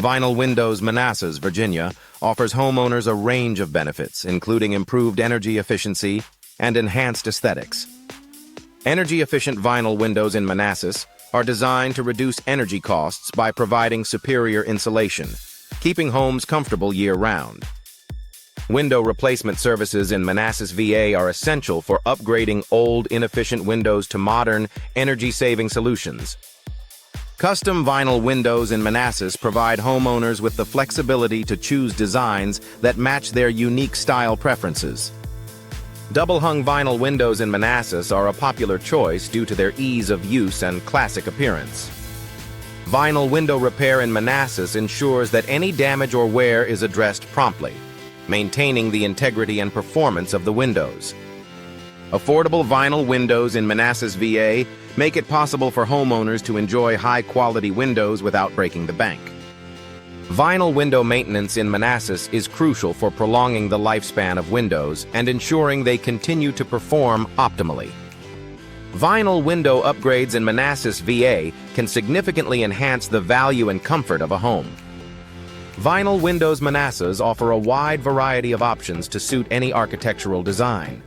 Vinyl Windows Manassas Virginia offers homeowners a range of benefits, including improved energy efficiency and enhanced aesthetics. Energy-efficient vinyl windows in Manassas are designed to reduce energy costs by providing superior insulation, keeping homes comfortable year-round. Window replacement services in Manassas VA are essential for upgrading old, inefficient windows to modern, energy-saving solutions. Custom vinyl windows in Manassas provide homeowners with the flexibility to choose designs that match their unique style preferences. Double-hung vinyl windows in Manassas are a popular choice due to their ease of use and classic appearance. Vinyl window repair in Manassas ensures that any damage or wear is addressed promptly, maintaining the integrity and performance of the windows. Affordable vinyl windows in Manassas VA make it possible for homeowners to enjoy high-quality windows without breaking the bank. Vinyl window maintenance in Manassas is crucial for prolonging the lifespan of windows and ensuring they continue to perform optimally. Vinyl window upgrades in Manassas VA can significantly enhance the value and comfort of a home. Vinyl Windows Manassas offer a wide variety of options to suit any architectural design.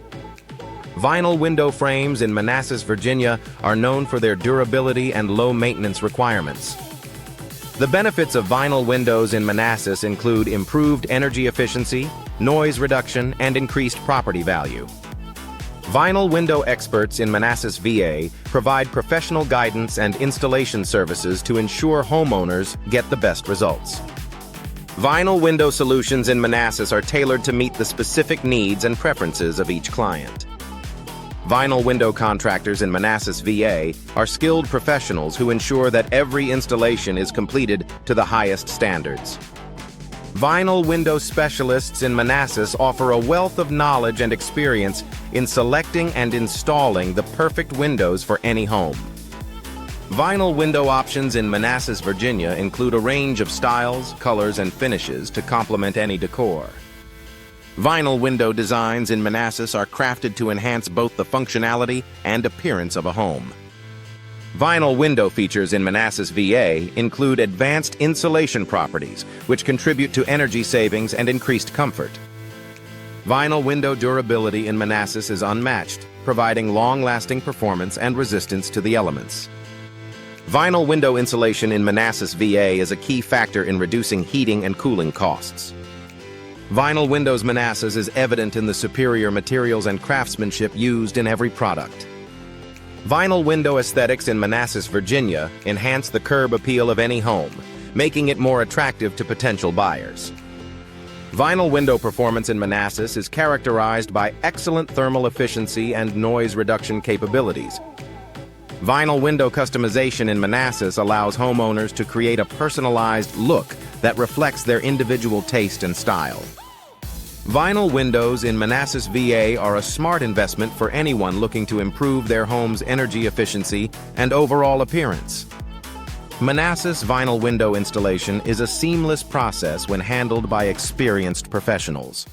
Vinyl window frames in Manassas, Virginia are known for their durability and low maintenance requirements. The benefits of vinyl windows in Manassas include improved energy efficiency, noise reduction, and increased property value. Vinyl window experts in Manassas VA provide professional guidance and installation services to ensure homeowners get the best results. Vinyl window solutions in Manassas are tailored to meet the specific needs and preferences of each client. Vinyl window contractors in Manassas VA are skilled professionals who ensure that every installation is completed to the highest standards. Vinyl window specialists in Manassas offer a wealth of knowledge and experience in selecting and installing the perfect windows for any home. Vinyl window options in Manassas, Virginia include a range of styles, colors, and finishes to complement any decor. Vinyl window designs in Manassas are crafted to enhance both the functionality and appearance of a home. Vinyl window features in Manassas VA include advanced insulation properties, which contribute to energy savings and increased comfort. Vinyl window durability in Manassas is unmatched, providing long-lasting performance and resistance to the elements. Vinyl window insulation in Manassas VA is a key factor in reducing heating and cooling costs. Vinyl Windows Manassas is evident in the superior materials and craftsmanship used in every product. Vinyl window aesthetics in Manassas, Virginia enhance the curb appeal of any home, making it more attractive to potential buyers. Vinyl window performance in Manassas is characterized by excellent thermal efficiency and noise reduction capabilities. Vinyl window customization in Manassas allows homeowners to create a personalized look that reflects their individual taste and style. Vinyl windows in Manassas VA are a smart investment for anyone looking to improve their home's energy efficiency and overall appearance. Manassas vinyl window installation is a seamless process when handled by experienced professionals.